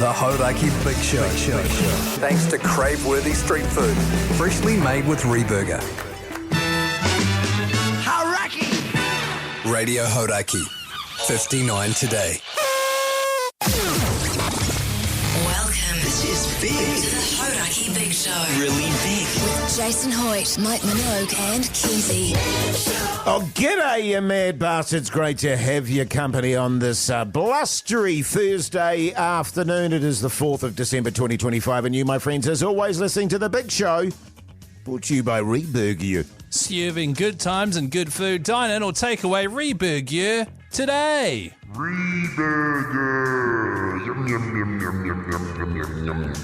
The Hauraki Big Show. Thanks to crave-worthy street food, freshly made with Reburger. Hauraki! Radio Hauraki, 59 today. Welcome. This is big. To the Hauraki Big Show. Really big. With Jason Hoyte, Minogue and Keyzie. Oh, g'day, you mad bastards. Great to have your company on this blustery Thursday afternoon. It is the 4th of December 2025, and you, my friends, as always, listening to The Big Show, brought to you by Reburger. Serving good times and good food. Dine in or take away Reburger today. Reburger. Yum, yum, yum, yum, yum, yum, yum, yum,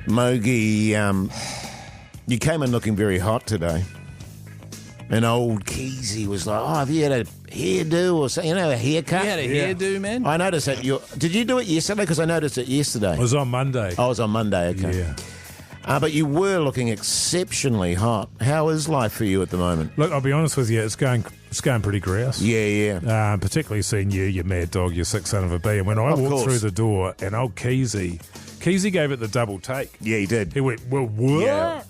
Mogi, you came in looking very hot today. And old Keyzie was like, have you had a hairdo or something? You know, a haircut? You had a hairdo, man? I noticed that. Did you do it yesterday? Because I noticed it yesterday. It was on Monday. Oh, it was on Monday, okay. Yeah. But you were looking exceptionally hot. How is life for you at the moment? Look, I'll be honest with you, it's going pretty grouse. Yeah. Particularly seeing you mad dog, you sick son of a bee. And when I walked through the door, and old Keyzie gave it the double take. Yeah, he did. He went, well, what? Yeah.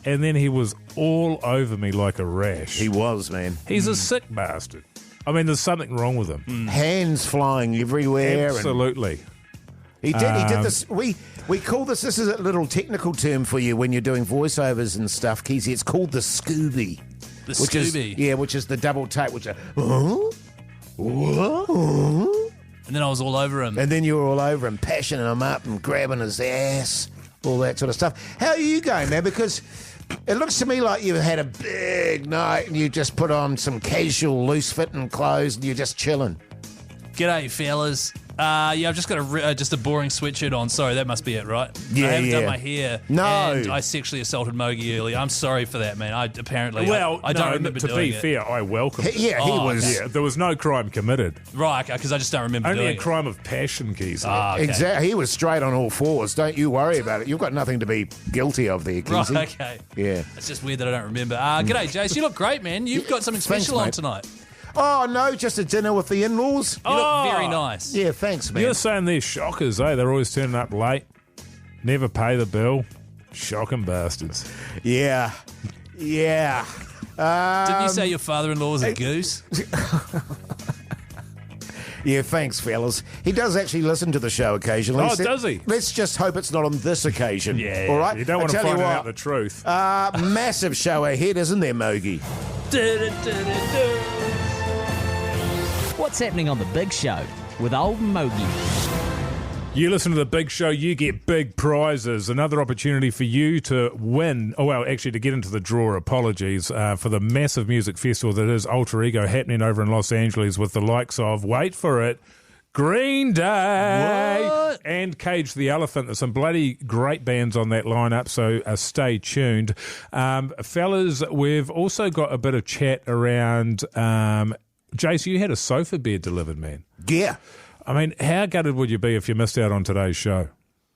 And then he was all over me like a rash. He was, man. He's a sick bastard. I mean, there's something wrong with him. Hands flying everywhere. Absolutely. He did this. We call this is a little technical term for you when you're doing voiceovers and stuff, Keyzie. It's called the Scooby. Which is the double take, which is, and then I was all over him. And then you were all over him, passioning him up and grabbing his ass, all that sort of stuff. How are you going, man? Because it looks to me like you've had a big night and you just put on some casual, loose-fitting clothes and you're just chilling. G'day, fellas. I've just got a boring sweatshirt on. Sorry, that must be it, right? Yeah, I haven't done my hair. No. And I sexually assaulted Mogi earlier. I'm sorry for that, man. I don't remember doing it. To be fair, I welcome it. He was. Yeah, there was no crime committed. Right, because I just don't remember Only doing a crime of passion, Keyzie. Okay. Exactly. He was straight on all fours. Don't you worry about it. You've got nothing to be guilty of there, Keyzie. Right, okay. Yeah. It's just weird that I don't remember. G'day, Jace. You look great, man. You've got something special on mate. tonight. Oh, no, just a dinner with the in-laws. You look very nice. Yeah, thanks, man. You're saying they're shockers, eh? They're always turning up late, never pay the bill. Shocking bastards. Yeah. Didn't you say your father-in-law was a goose? Yeah, thanks, fellas. He does actually listen to the show occasionally. Oh, does he? Let's just hope it's not on this occasion. Yeah, all right? You don't want to find out the truth. Massive show ahead, isn't there, Mogi? What's happening on The Big Show with old Mogi? You listen to The Big Show, you get big prizes. Another opportunity for you to win, to get into the draw, apologies, for the massive music festival that is Alter Ego happening over in Los Angeles with the likes of, wait for it, Green Day What? and Cage the Elephant. There's some bloody great bands on that lineup, so stay tuned. Fellas, we've also got a bit of chat around... Jase, you had a sofa bed delivered, man. Yeah. I mean, how gutted would you be if you missed out on today's show?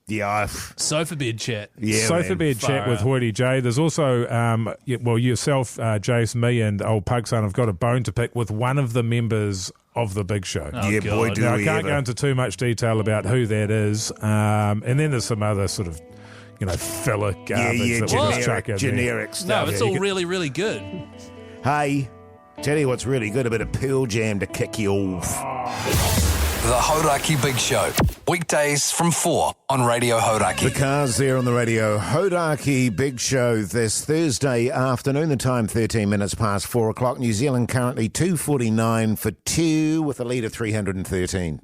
Yeah. Sofa bed chat. Yeah, Sofa man. bed chat with Hoyte J. There's also, yourself, Jase, me, and old Pugson have got a bone to pick with one of the members of the Big Show. Oh, yeah, God. boy, do Now, I we can't ever. go into too much detail about who that is. And then there's some other sort of, filler garbage that we'll just chuck in there. generic No, stuff. it's all really, really good. Hey, tell you what's really good, a bit of Pearl Jam to kick you off. The Hauraki Big Show. Weekdays from 4 on Radio Hauraki. The car's there on the Radio Hauraki Big Show this Thursday afternoon. The time 13 minutes past 4 o'clock. New Zealand currently 249 for 2 with a lead of 313.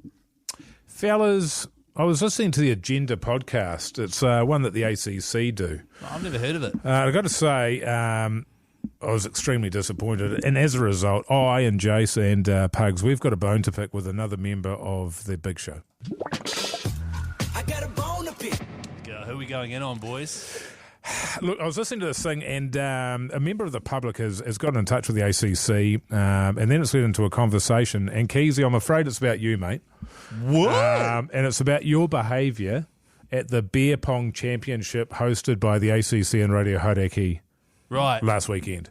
Fellas, I was listening to the Agenda podcast. It's one that the ACC do. I've never heard of it. I've got to say, I was extremely disappointed. And as a result, I and Jase and Pugs, we've got a bone to pick with another member of the Big Show. I got a bone to pick. Who are we going in on, boys? Look, I was listening to this thing, and a member of the public has gotten in touch with the ACC, and then it's led into a conversation. And Keyzie, I'm afraid it's about you, mate. What? And it's about your behaviour at the Beer Pong Championship hosted by the ACC and Radio Hauraki Right. last weekend.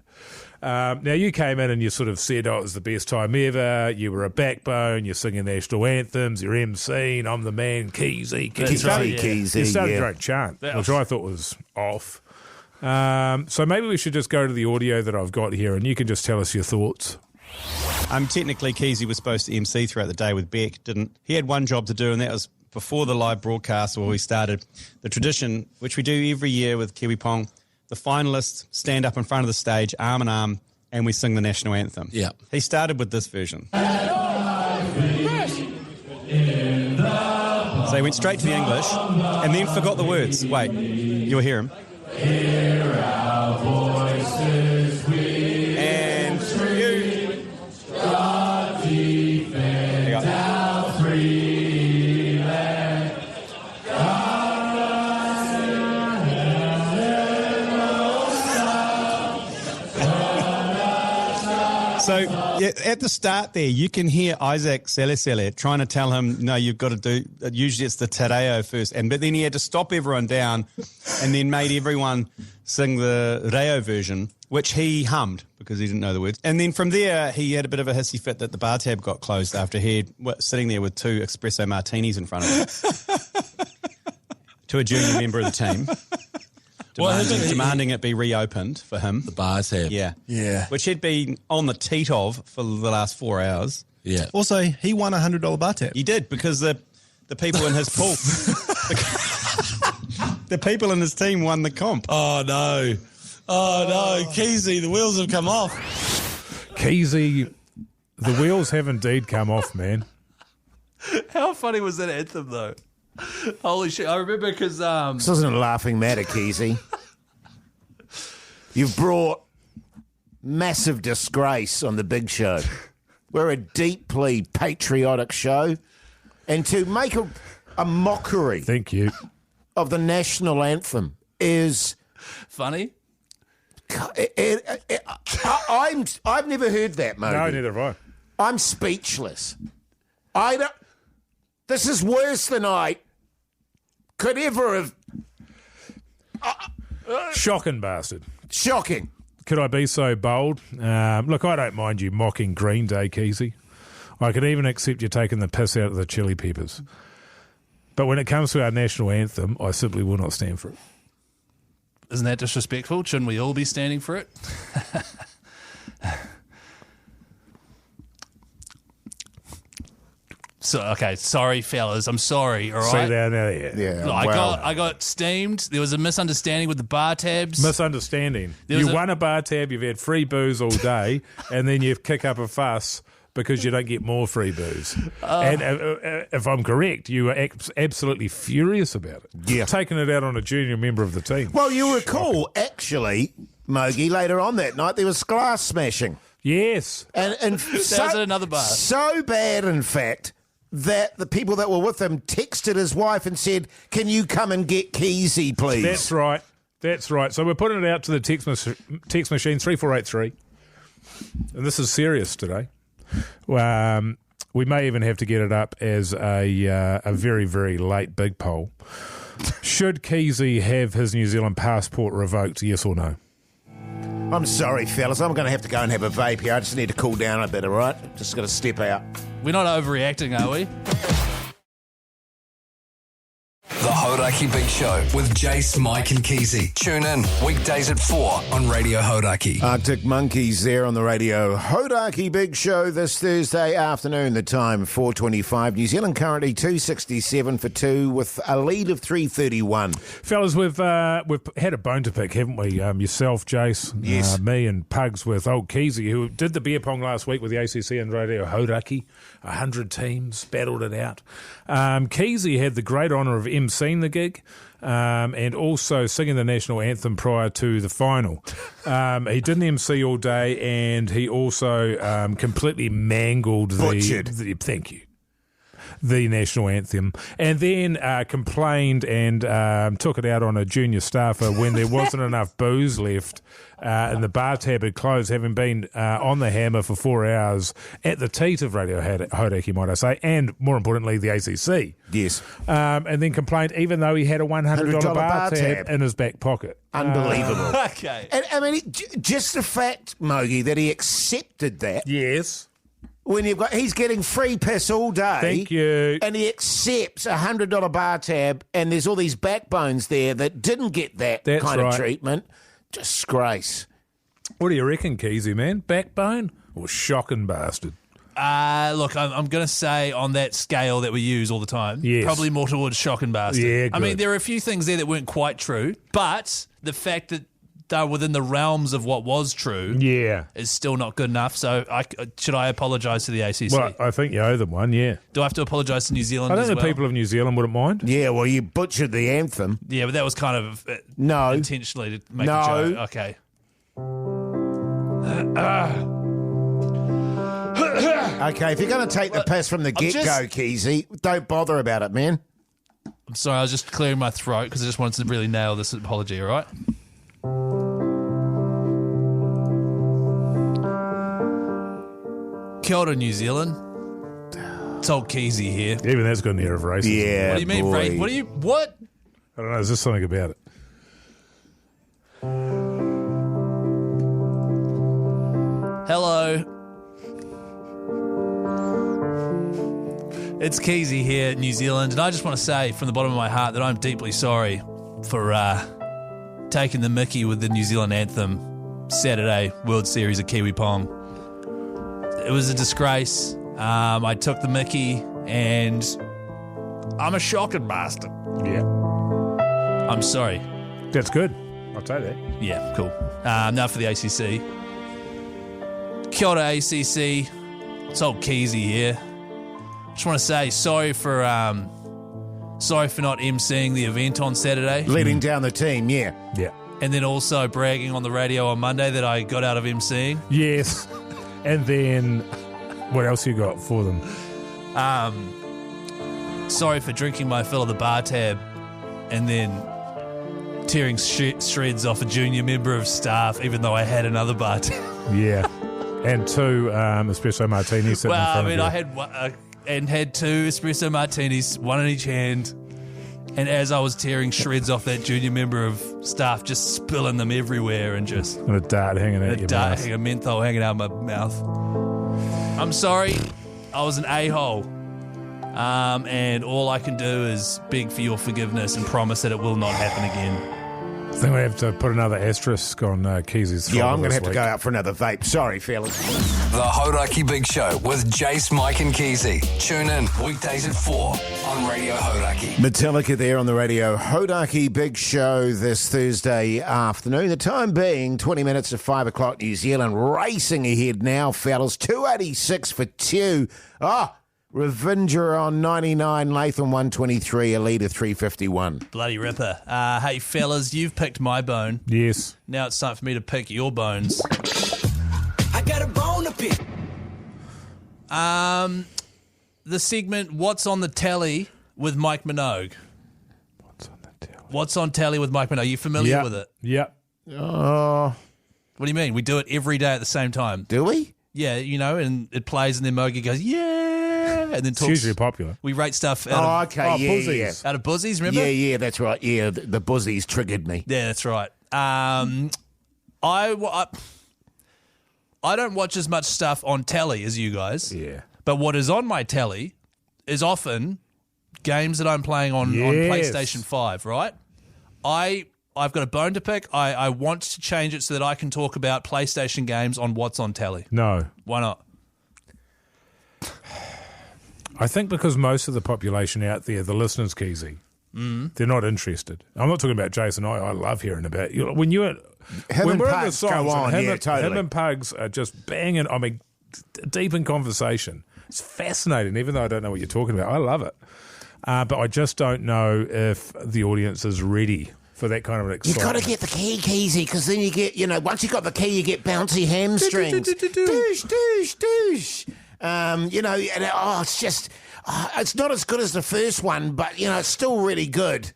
Now, you came in and you sort of said, it was the best time ever. You were a backbone. You're singing national anthems. You're emceeing. I'm the man, Keyzie. That's right, yeah. Keyzie, You started yeah. your own chant, That which was- I thought was off. So maybe we should just go to the audio that I've got here and you can just tell us your thoughts. Technically, Keyzie was supposed to MC throughout the day with Beck. Didn't. He had one job to do, and that was before the live broadcast where we started the tradition, which we do every year with Kiwi Pong. The finalists stand up in front of the stage, arm in arm, and we sing the national anthem. Yeah. He started with this version. So he went straight to the English and then forgot the words. Wait, you'll hear him. And you. There you go. So yeah, at the start there, you can hear Isaac Selesele trying to tell him, no, you've got to do, usually it's the Te Reo first. But then he had to stop everyone down and then made everyone sing the Reo version, which he hummed because he didn't know the words. And then from there, he had a bit of a hissy fit that the bar tab got closed after he had sitting there with 2 espresso martinis in front of him to a junior member of the team. Demanding it be reopened for him. The bars have. Yeah. Yeah. Which he'd been on the teat of for the last 4 hours. Yeah. Also, he won a $100 bar tab. He did, because the people in his pool, the people in his team won the comp. Oh, no. Oh, no. Keyzie, the wheels have come off. Keyzie, the wheels have indeed come off, man. How funny was that anthem, though? Holy shit. I remember because... This isn't a laughing matter, Keyzie. You've brought massive disgrace on the big show. We're a deeply patriotic show. And to make a mockery Thank you. of the national anthem is... Funny? I've never heard that, Moby. No, neither have I. I'm speechless. This is worse than I could ever have... Shocking bastard. Shocking. Could I be so bold? Look, I don't mind you mocking Green Day, Keyzie. I could even accept you taking the piss out of the Chili Peppers. But when it comes to our national anthem, I simply will not stand for it. Isn't that disrespectful? Shouldn't we all be standing for it? So, okay, sorry, fellas. I'm sorry, all See right? down there, yeah. Yeah, I got steamed. There was a misunderstanding with the bar tabs. Misunderstanding. There was You won a bar tab, you've had free booze all day, and then you kick up a fuss because you don't get more free booze. And if I'm correct, you were absolutely furious about it. Yeah. Taking it out on a junior member of the team. Well, you recall, actually, Mogi, later on that night, there was glass smashing. Yes. And was at another bar. So bad, in fact, that the people that were with him texted his wife and said, can you come and get Keyzie, please? That's right. That's right. So we're putting it out to the text machine, 3483. And this is serious today. We may even have to get it up as a very, very late big poll. Should Keyzie have his New Zealand passport revoked, yes or no? I'm sorry, fellas. I'm going to have to go and have a vape here. I just need to cool down a bit, all right? Just got to step out. We're not overreacting, are we? The Hauraki Big Show with Jase, Mike and Keyzie. Tune in weekdays at 4 on Radio Hauraki. Arctic Monkeys there on the Radio Hauraki Big Show this Thursday afternoon. The time 4:25. New Zealand currently 267 for 2 with a lead of 331. Fellas, we've had a bone to pick, haven't we? Yourself, Jase, Yes. me and Pugs with old Keyzie, who did the beer pong last week with the ACC and Radio Hauraki. 100 teams, battled it out. Keyzie had the great honour of emceeing the gig and also singing the national anthem prior to the final. He didn't MC all day, and he also completely mangled Butchered. Thank you. the national anthem, and then complained and took it out on a junior staffer when there wasn't enough booze left and the bar tab had closed, having been on the hammer for 4 hours at the teat of Radio Hauraki, might I say, and more importantly, the ACC. Yes. And then complained even though he had a $100 bar tab in his back pocket. Unbelievable. Okay. And, I mean, just the fact, Mogi, that he accepted that. Yes. When he's getting free piss all day. Thank you. And he accepts a $100 bar tab, and there's all these backbones there that didn't get that kind of treatment. Disgrace. What do you reckon, Keyzie, man? Backbone or shocking bastard? Look, I'm going to say on that scale that we use all the time, probably more towards shocking bastard. Yeah, good. I mean, there are a few things there that weren't quite true, but the fact that they're within the realms of what was true is still not good enough. So should I apologise to the ACC? Well, I think you owe them one, yeah. Do I have to apologise to New Zealand as well? I think the people of New Zealand wouldn't mind. Yeah, well, you butchered the anthem. Yeah, but that was kind of intentionally to make a joke. Okay. Okay, if you're going to take the piss from the get-go, Keyzie, don't bother about it, man. I'm sorry, I was just clearing my throat because I just wanted to really nail this apology, all right? Kia ora, New Zealand. It's old Keyzie here. Even that's got an air of racism. Yeah, what do you mean, what? I don't know, there's just something about it. Hello. It's Keyzie here, New Zealand, and I just want to say from the bottom of my heart that I'm deeply sorry for taking the mickey with the New Zealand anthem Saturday World Series of Kiwi Pong. It was a disgrace. I took the mickey, and I'm a shocking bastard. Yeah. I'm sorry. That's good. I'll take that. Yeah, cool. Now for the ACC. Kia ora, ACC. It's old Keyzie here. Just want to say sorry for not emceeing the event on Saturday. Leading down the team, yeah. Yeah. And then also bragging on the radio on Monday that I got out of emceeing. Yes. And then what else you got for them? Sorry for drinking my fill of the bar tab and then tearing shreds off a junior member of staff even though I had another bar tab. Yeah. And 2 espresso martinis sitting in front of you. I had 2 espresso martinis, one in each hand, and as I was tearing shreds off that junior member of staff, just spilling them everywhere and just... And a dart hanging out your mouth. A menthol hanging out of my mouth. I'm sorry, I was an a-hole. And all I can do is beg for your forgiveness and promise that it will not happen again. I think we have to put another asterisk on Keyzie's. Yeah, I'm going to have to go out for another vape. Sorry, fellas. The Hauraki Big Show with Jase, Mike and Keyzie. Tune in weekdays at 4 on Radio Hauraki. Metallica there on the Radio Hauraki Big Show this Thursday afternoon. The time being 20 minutes to 5 o'clock New Zealand. Racing ahead now, fellas. 286 for 2. Ravinger on 99, Latham 123, Alita 351. Bloody ripper. Hey, fellas, you've picked my bone. Yes. Now it's time for me to pick your bones. I got a bone to pick. The segment, What's on the Telly with Mike Minogue. What's on telly with Mike Minogue? Are you familiar with it? Yep. What do you mean? We do it every day at the same time. Do we? Yeah, and it plays and then Mogi goes, yeah. And then it's usually popular. We rate stuff out of Buzzies. Out of Buzzies, remember? Yeah, that's right. Yeah, the Buzzies triggered me. Yeah, that's right. I don't watch as much stuff on telly as you guys. Yeah. But what is on my telly is often games that I'm playing on PlayStation 5, right? I've got a bone to pick. I want to change it so that I can talk about PlayStation games on What's on Telly. No. Why not? I think because most of the population out there, the listeners, Keyzie, they're not interested. I'm not talking about Jason. I love hearing about you. When we're in the songs, go on, totally. Him and Pugs are just banging. I mean, deep in conversation. It's fascinating, even though I don't know what you're talking about. I love it, but I just don't know if the audience is ready for that kind of an excitement. You've got to get the key, Keyzie, because then you get, once you've got the key, you get bouncy hamstrings. Doosh, doosh, doosh. It's just, It's not as good as the first one, but, it's still really good.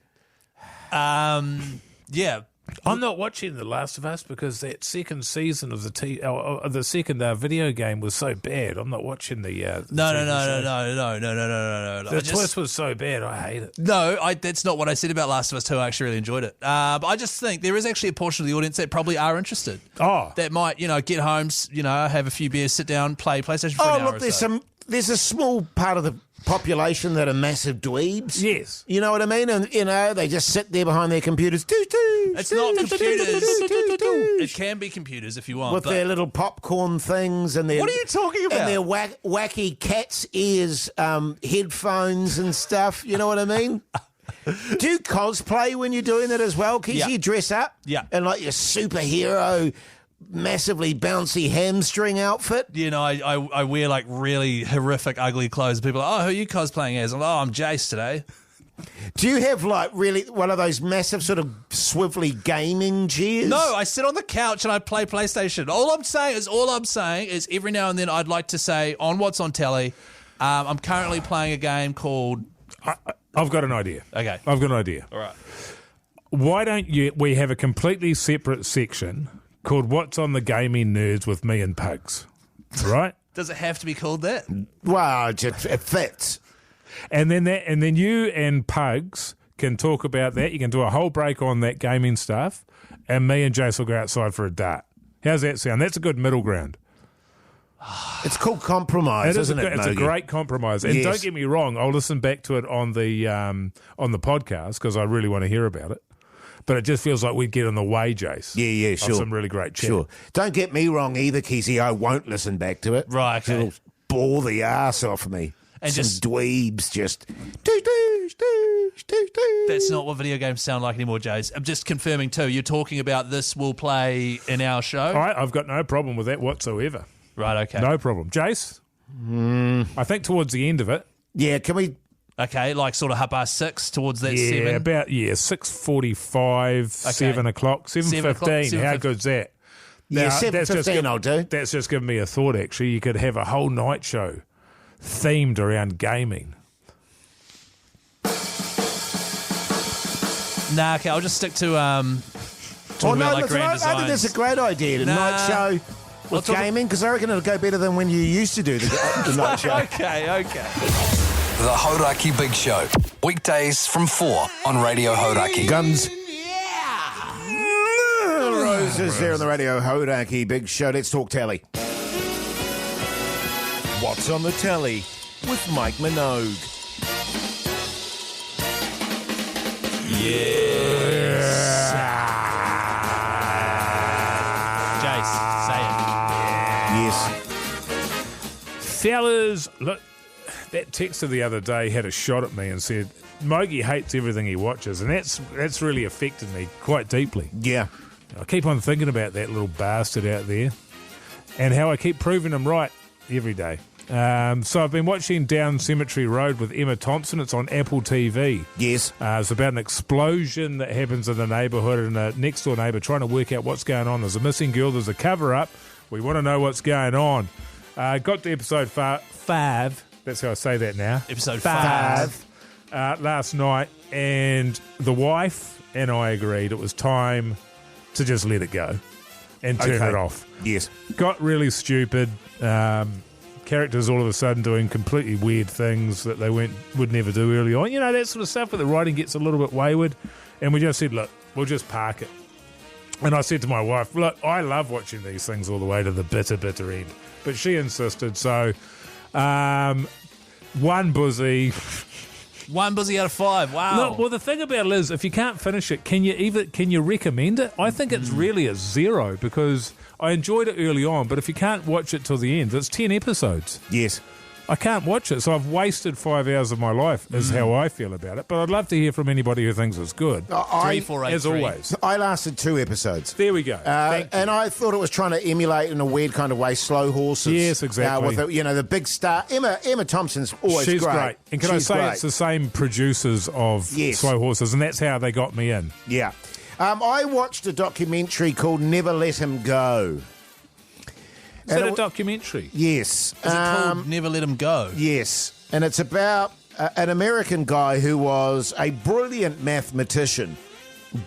Yeah. I'm not watching The Last of Us because that second season of the second video game was so bad. I'm not watching the No. The twist was so bad. I hate it. No, that's not what I said about Last of Us 2. I actually really enjoyed it. But I just think there is actually a portion of the audience that probably are interested. Oh. That might, get home, have a few beers, sit down, play PlayStation for an hour or so. There's a small part of the population that are massive dweebs. Yes. You know what I mean? And, they just sit there behind their computers. It's not computers. It can be computers if you want. With their little popcorn things and their... What are you talking about? And their wacky cat's ears headphones and stuff. You know what I mean? Do you cosplay when you're doing that as well? Keyzie, you dress up? Yeah. And like your superhero... massively bouncy hamstring outfit. I wear like really horrific, ugly clothes. People are like, who are you cosplaying as? I'm like, I'm Jase today. Do you have like really one of those massive sort of swivelly gaming chairs? No, I sit on the couch and I play PlayStation. All I'm saying is every now and then I'd like to say on what's on telly, I'm currently playing a game called... I've got an idea. Okay. I've got an idea. All right. Why don't we have a completely separate section called What's on the Gaming Nerds with me and Pugs, right? Does it have to be called that? Well, it fits. And then you and Pugs can talk about that. You can do a whole break on that gaming stuff, and me and Jase will go outside for a dart. How's that sound? That's a good middle ground. It's called compromise, isn't it? It's a great compromise. And don't get me wrong, I'll listen back to it on the podcast because I really want to hear about it. But it just feels like we'd get in the way, Jase. Yeah, sure. Of some really great chat. Sure. Don't get me wrong either, Keyzie. I won't listen back to it. Right, okay. It'll bore the ass off me. And some just dweebs just... That's not what video games sound like anymore, Jase. I'm just confirming too, you're talking about this will play in our show? All right, I've got no problem with that whatsoever. Right, okay. No problem. Jase? I think towards the end of it. Yeah, can we... Okay, like sort of 6:30 towards that 7? Yeah, about 6:45, 7 o'clock, 7:15. How good's that? Yeah, 7:15 I'll do. That's just given me a thought, actually. You could have a whole night show themed around gaming. Nah, okay, I'll just stick to talking about like grand designs. I think that's a great idea, the night show with gaming, because I reckon it'll go better than when you used to do the night show. Okay. The Hauraki Big Show. Weekdays from 4 on Radio Hauraki. Guns. Roses there on the Radio Hauraki Big Show. Let's talk telly. What's on the telly with Mike Minogue? Yes. Jase, say it. Yes. Fellas, look, that texter the other day had a shot at me and said, Mogi hates everything he watches, and that's really affected me quite deeply. Yeah. I keep on thinking about that little bastard out there and how I keep proving him right every day. So I've been watching Down Cemetery Road with Emma Thompson. It's on Apple TV. Yes. It's about an explosion that happens in the neighbourhood and a next-door neighbour trying to work out what's going on. There's a missing girl. There's a cover-up. We want to know what's going on. Got to episode 5. That's how I say that now. Episode 5. Last night, and the wife and I agreed it was time to just let it go and turn it off. Yes. Got really stupid. Characters all of a sudden doing completely weird things that they would never do early on. You know, that sort of stuff where the writing gets a little bit wayward. And we just said, look, we'll just park it. And I said to my wife, look, I love watching these things all the way to the bitter end. But she insisted. So, one buzzy. One buzzy out of 5. Wow. Look, well, the thing about it is, if you can't finish it, can you recommend it? I think it's really a 0 because I enjoyed it early on, but if you can't watch it till the end, it's 10 episodes. Yes. I can't watch it, so I've wasted 5 hours of my life, is how I feel about it. But I'd love to hear from anybody who thinks it's good. 3483. As always. I lasted 2 episodes. There we go. And I thought it was trying to emulate in a weird kind of way slow horses. Yes, exactly. With the big star. Emma Thompson's always She's great. And can She's I say great. it's the same producers of Slow Horses, and that's how they got me in. Yeah. I watched a documentary called Never Let Him Go. Is that a documentary? Yes. Is it called Never Let Him Go? Yes. and it's about an American guy who was a brilliant mathematician.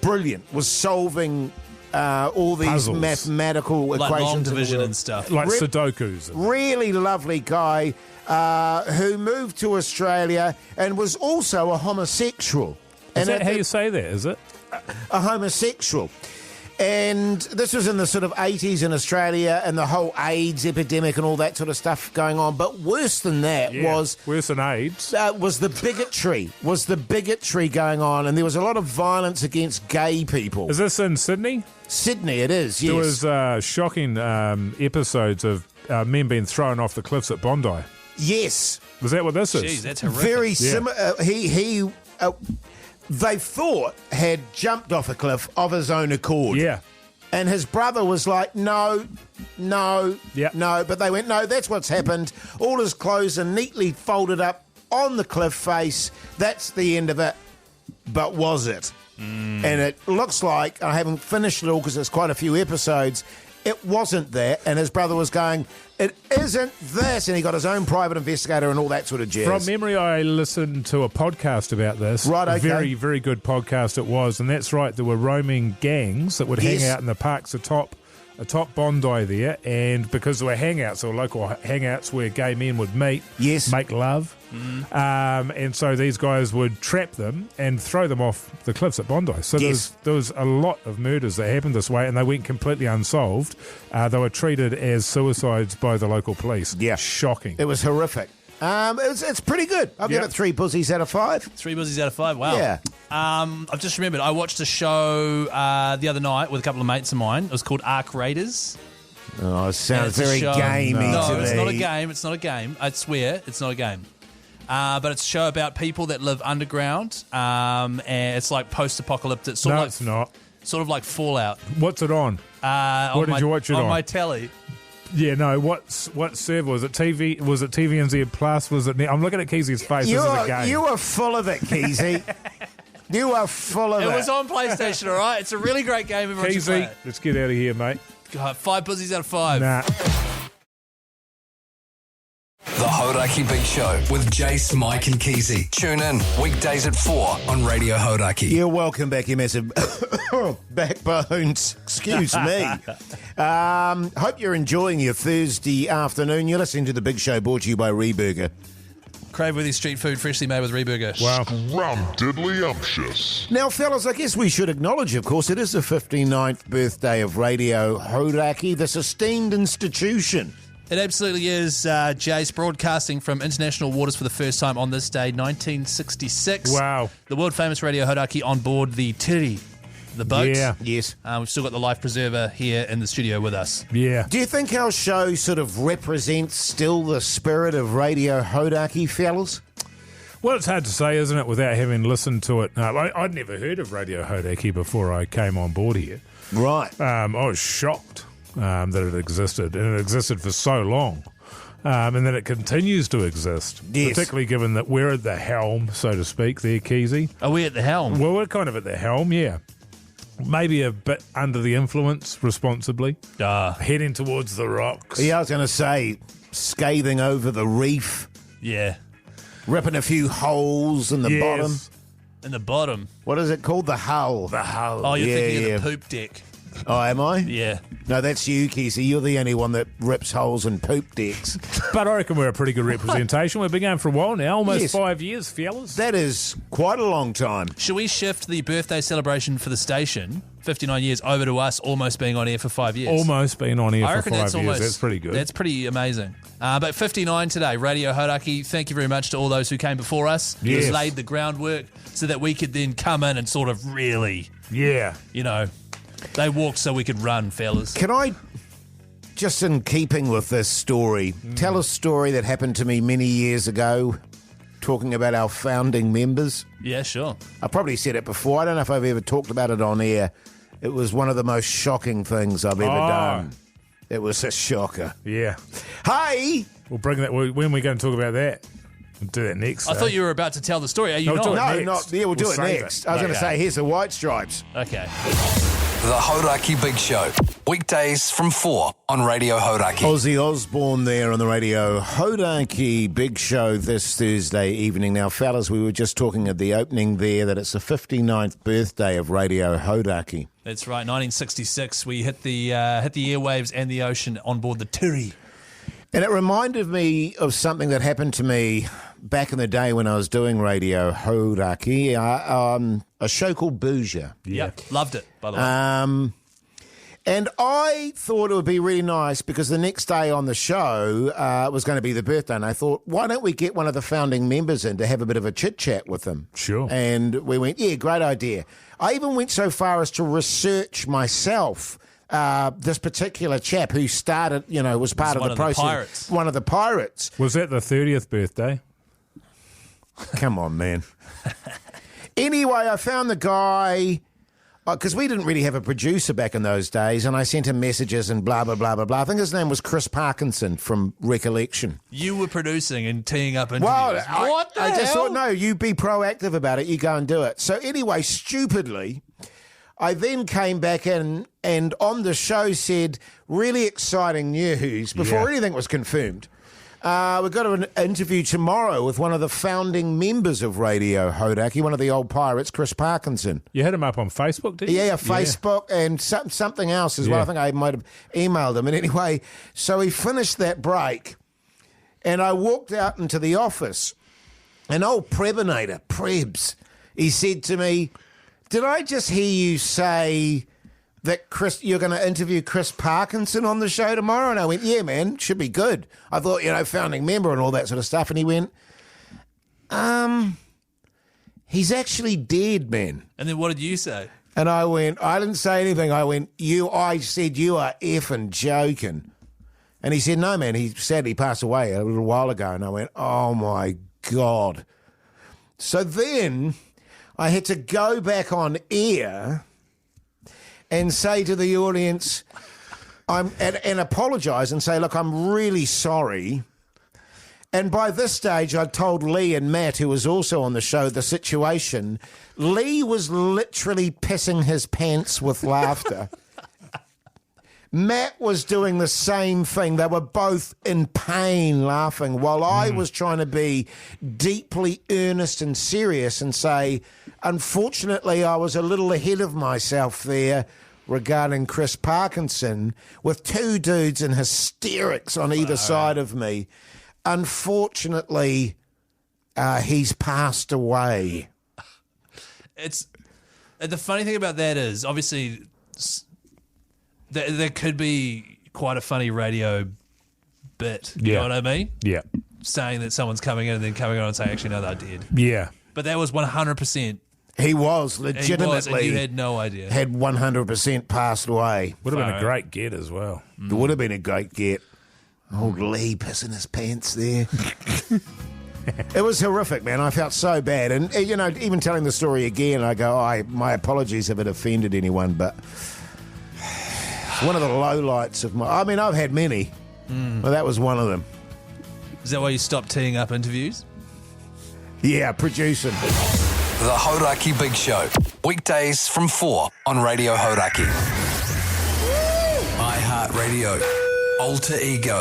Brilliant. Was solving all these Puzzles. mathematical Like equations. long in the division world. and stuff. Like Sudokus. Really lovely guy who moved to Australia and was also a homosexual. Is that how you say that, is it? A homosexual. And this was in the sort of 80s in Australia and the whole AIDS epidemic and all that sort of stuff going on. But worse than that was worse than AIDS. Was the bigotry going on, and there was a lot of violence against gay people. Is this in Sydney? Sydney, it is, yes. There was shocking episodes of men being thrown off the cliffs at Bondi. Yes. Was that what this is? Jeez, that's horrific. Very similar. They thought had jumped off a cliff of his own accord. Yeah. And his brother was like, no. But they went, no, that's what's happened. All his clothes are neatly folded up on the cliff face. That's the end of it. But was it? And it looks like, I haven't finished it all because there's quite a few episodes, it wasn't that. And his brother was going, it isn't this. And he got his own private investigator and all that sort of jazz. From memory, I listened to a podcast about this. Right, okay. A very, very good podcast it was. And that's right, there were roaming gangs that would hang out in the parks atop Bondi there. And because there were hangouts, or local hangouts where gay men would meet, make love. And so these guys would trap them and throw them off the cliffs at Bondi. So there was a lot of murders that happened this way, and they went completely unsolved. They were treated as suicides by the local police. Yeah. Shocking. It was horrific. It's pretty good. I've got it 3 buzzes out of 5. 3 buzzes out of 5, wow. Yeah. I've just remembered, I watched a show the other night with a couple of mates of mine. It was called Arc Raiders. Oh, it sounds very gamey to me. No, it's not a game. It's not a game. I swear, it's not a game. But it's a show about people that live underground, and it's like post-apocalyptic. It's not. Sort of like Fallout. What's it on? What did you watch it on? On my telly. Yeah, no. What server was it? TV? Was it TVNZ Plus? Was it? I'm looking at Keizie's face. This is a game. You are full of it, Keyzie. You are full of it. It was on PlayStation, all right? It's a really great game. Everyone should play Keyzie, it. let's get out of here, mate. God, 5 buzzes out of 5. Nah. The Hauraki Big Show with Jase, Mike and Keyzie. Tune in weekdays at 4 on Radio Hauraki. You're welcome back, you massive backbones. Excuse me. Hope you're enjoying your Thursday afternoon. You're listening to The Big Show, brought to you by Reburger. Crave-worthy street food, freshly made with Reburger. Wow. Diddly-umptious. Now, fellas, I guess we should acknowledge, of course, it is the 59th birthday of Radio Hauraki, this esteemed institution. It absolutely is, Jase, broadcasting from international waters for the first time on this day, 1966. Wow. The world-famous Radio Hauraki on board the Tiri, the boat. Yeah. Yes. We've still got the life preserver here in the studio with us. Yeah. Do you think our show sort of represents still the spirit of Radio Hauraki, fellas? Well, it's hard to say, isn't it, without having listened to it. I'd never heard of Radio Hauraki before I came on board here. Right. I was shocked that it existed, and it existed for so long. And then it continues to exist, particularly given that we're at the helm, so to speak, there, Keyzie. Are we at the helm? Well, we're kind of at the helm, yeah. Maybe a bit under the influence, responsibly. Heading towards the rocks. Yeah, I was going to say, scathing over the reef. Yeah. Ripping a few holes in the bottom. In the bottom. What is it called? The hull. The hull. Oh, you're thinking of the poop deck. Oh, am I? Yeah. No, that's you, Keyzie. You're the only one that rips holes in poop decks. But I reckon we're a pretty good representation. We've been going for a while now, almost 5 years, fellas. That is quite a long time. Should we shift the birthday celebration for the station, 59 years, over to us almost being on air for 5 years? Almost been on air I for reckon 5 years. That's pretty good. That's pretty amazing. But 59 today, Radio Hauraki, thank you very much to all those who came before us. Yes. Who laid the groundwork so that we could then come in and sort of really, yeah, you know, they walked so we could run, fellas. Can I, just in keeping with this story, tell a story that happened to me many years ago, talking about our founding members? Yeah, sure. I probably said it before. I don't know if I've ever talked about it on air. It was one of the most shocking things I've ever done. It was a shocker. Yeah. Hey! We'll bring that. When we're going to talk about that? We'll do that next. I thought you were about to tell the story. Are you No, not? do it No, next. not. Yeah, we'll do it save next. I was going to say, here's the White Stripes. Okay. The Hauraki Big Show. Weekdays from 4 on Radio Hauraki. Ozzy Osbourne there on the Radio Hauraki Big Show this Thursday evening. Now, fellas, we were just talking at the opening there that it's the 59th birthday of Radio Hauraki. That's right, 1966. We hit the airwaves and the ocean on board the Tiri. And it reminded me of something that happened to me back in the day when I was doing Radio Hauraki, a show called Bouger. Yep, loved it, by the way. And I thought it would be really nice because the next day on the show was going to be the birthday. And I thought, why don't we get one of the founding members in to have a bit of a chit-chat with them? Sure. And we went, yeah, great idea. I even went so far as to research myself this particular chap who started, was part of the process. One of the pirates. Was that the 30th birthday? Come on, man. Anyway, I found the guy... Because we didn't really have a producer back in those days, and I sent him messages and blah, blah, blah, blah, blah. I think his name was Chris Parkinson from Recollection. You were producing and teeing up interviews. Well, I just thought, no, you be proactive about it. You go and do it. So anyway, stupidly, I then came back in and on the show said, really exciting news before anything was confirmed. We've got an interview tomorrow with one of the founding members of Radio Hauraki, one of the old pirates, Chris Parkinson. You had him up on Facebook, did you? Yeah, Facebook and I else as well. I think I might have emailed him. And anyway, so he finished that break and I walked out into the office and old Prebinator, Prebs, he said to me, did I just hear you say... that you're going to interview Chris Parkinson on the show tomorrow? And I went, yeah, man, should be good. I thought, founding member and all that sort of stuff. And he went, he's actually dead, man. And then what did you say? And I went, I didn't say anything. I said, you are effing joking. And he said, no, man, he sadly passed away a little while ago. And I went, oh, my God. So then I had to go back on air and say to the audience, and apologise and say, look, I'm really sorry. And by this stage, I told Lee and Matt, who was also on the show, the situation. Lee was literally pissing his pants with laughter. Matt was doing the same thing. They were both in pain laughing while I was trying to be deeply earnest and serious and say, unfortunately, I was a little ahead of myself there regarding Chris Parkinson with two dudes in hysterics on either side of me. Unfortunately, he's passed away. The funny thing about that is, obviously... There could be quite a funny radio bit, you know what I mean? Yeah. Saying that someone's coming in and then coming on and saying, actually, no, they're dead. Yeah. But that was 100%. He was legitimately. And you had no idea. Had 100% passed away. Would have been a great get as well. It would have been a great get. Old Lee pissing his pants there. It was horrific, man. I felt so bad. And, even telling the story again, I go, my apologies if it offended anyone, but... one of the lowlights of my... I mean, I've had many, but that was one of them. Is that why you stopped teeing up interviews? Yeah, producing. The Hauraki Big Show. Weekdays from 4 on Radio Hauraki. iHeartRadio. Alter Ego.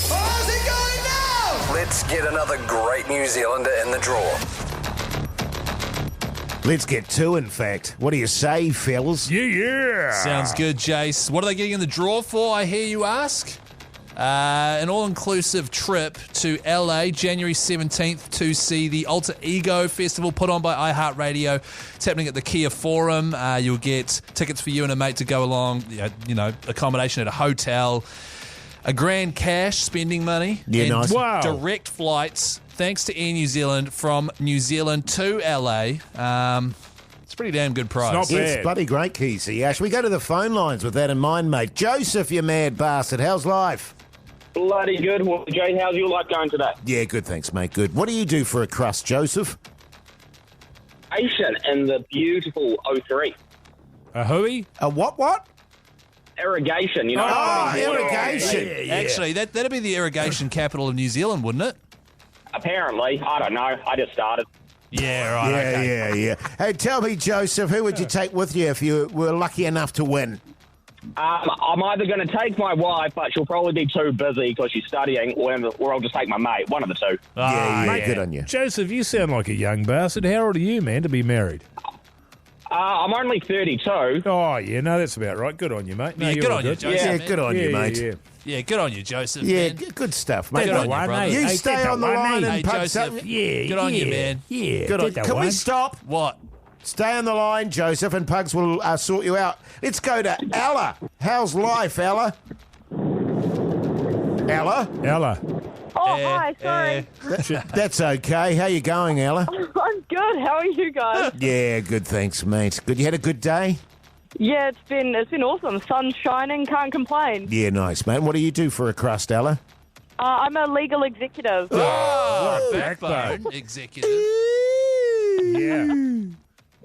How's it going now? Let's get another great New Zealander in the draw. Let's get two, in fact. What do you say, fellas? Yeah. Sounds good, Jase. What are they getting in the draw for, I hear you ask? An all-inclusive trip to LA, January 17th, to see the Alter Ego Festival put on by iHeartRadio. It's happening at the Kia Forum. You'll get tickets for you and a mate to go along, accommodation at a hotel, a grand cash spending money, and nice. Wow. direct flights, thanks to Air New Zealand, from New Zealand to LA. It's a pretty damn good price. It's not bad. It's bloody great, Keyzie. Should we go to the phone lines with that in mind, mate? Joseph, you mad bastard. How's life? Bloody good. Well, Jay, how's your life going today? Yeah, good, thanks, mate. Good. What do you do for a crust, Joseph? Asian in the beautiful O3. A hooey? A what? Irrigation, irrigation. Yeah. Actually, that'd be the irrigation capital of New Zealand, wouldn't it? Apparently. I don't know. I just started. Yeah, right. Okay. Yeah. Hey, tell me, Joseph, who would you take with you if you were lucky enough to win? I'm either going to take my wife, but she'll probably be too busy because she's studying, or I'll just take my mate. One of the two. Yeah, good on you. Joseph, you sound like a young bastard. How old are you, man, to be married? I'm only 32. Oh, yeah, no, that's about right. Good on you, mate. No, Yeah, you're good all on you, Joseph. Yeah, man. good on you, mate. Yeah. Yeah, good on you, Joseph. Yeah, man. good stuff, mate. Good on you, brother. You Hey, stay did on the that one, line Hey, and pub Joseph. something. Yeah, Good on you, man. Yeah, Good on did that Can we one. stop? What? Stay on the line, Joseph, and Pugs will sort you out. Let's go to Ella. How's life, Ella? Ella? Ella. Oh, hi, sorry. That's okay. How you going, Ella? I'm good. How are you guys? Yeah, good, thanks, mate. Good. You had a good day? Yeah, it's been awesome. Sun's shining, can't complain. Yeah, nice, mate. What do you do for a crust, Ella? I'm a legal executive. Oh, backbone executive. Yeah.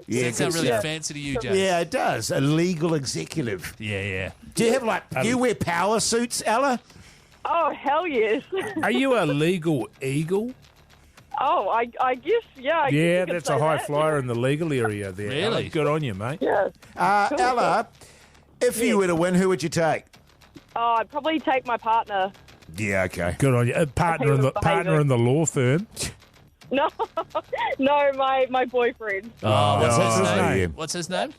Does that sound really fancy to you, Jase? Yeah, it does. A legal executive. Yeah. Do you have do you wear power suits, Ella? Oh, hell yes. Are you a legal eagle? Oh, I guess, yeah. I guess Yeah, you could that's say a high that. flyer in the legal area there. Really? Ella. Good on you, mate. Yeah. Ella, if you were to win, who would you take? Oh, I'd probably take my partner. Yeah, okay. Good on you. A partner in the law firm. No, my boyfriend. Oh, what's his yeah. name? What's his name?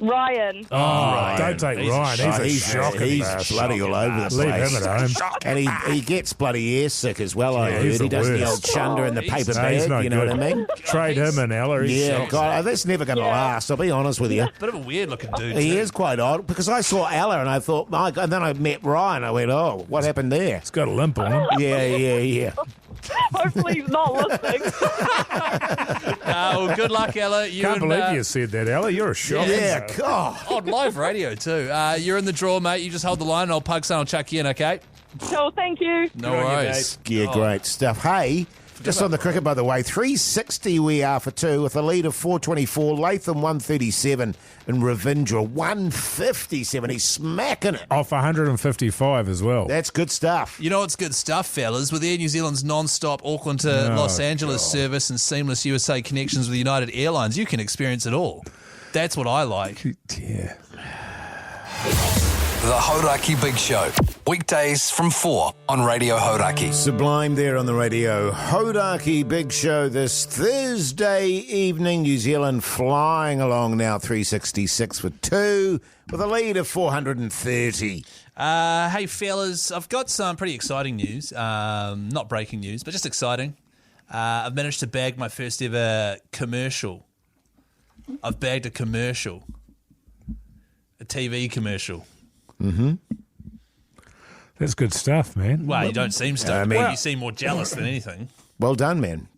Ryan. Oh, Ryan. don't take He's a Ryan. He's a shocking He's bastard. bloody all over the place. Leave him at home. And he gets bloody air sick as well, I Yeah, heard. he's He the does the worst. old chunder in the He's- paper No, he's bag, no you know good. what I mean? Trade him in, Ella. He's Yeah, shocking. God, that's never going to last, I'll be honest with you. Bit of a weird looking dude. He too. is quite odd, because I saw Ella and I thought, my God, and then I met Ryan, I went, oh, what happened there? He's got a limp on him. Yeah. Hopefully he's not listening. Well, good luck, Ella. You Can't and, believe you said that, Ella. You're a shocker. Yeah, God. on live radio too. You're in the draw, mate. You just hold the line and I'll Pug Son will chuck you in, okay? Cool, thank you. No worries. Yeah, great stuff. Hey, just on the cricket, by the way, 360 we are for two with a lead of 424, Latham 137 and Ravindra 157. He's smacking it. Off 155 as well. That's good stuff. You know what's good stuff, fellas? With Air New Zealand's non-stop Auckland to Los Angeles service and seamless USA connections with United Airlines, you can experience it all. That's what I like. Yeah. The Hauraki Big Show. Weekdays from 4 on Radio Hauraki. Sublime there on the Radio Hauraki Big Show this Thursday evening. New Zealand flying along now, 366 for two with a lead of 430. Hey, fellas, I've got some pretty exciting news. Not breaking news, but just exciting. I've managed to bag my first ever commercial. I've bagged a commercial. A TV commercial. Mm-hmm. That's good stuff, man. Well, you don't seem stoked. mean- You seem more jealous than anything. Well done, man.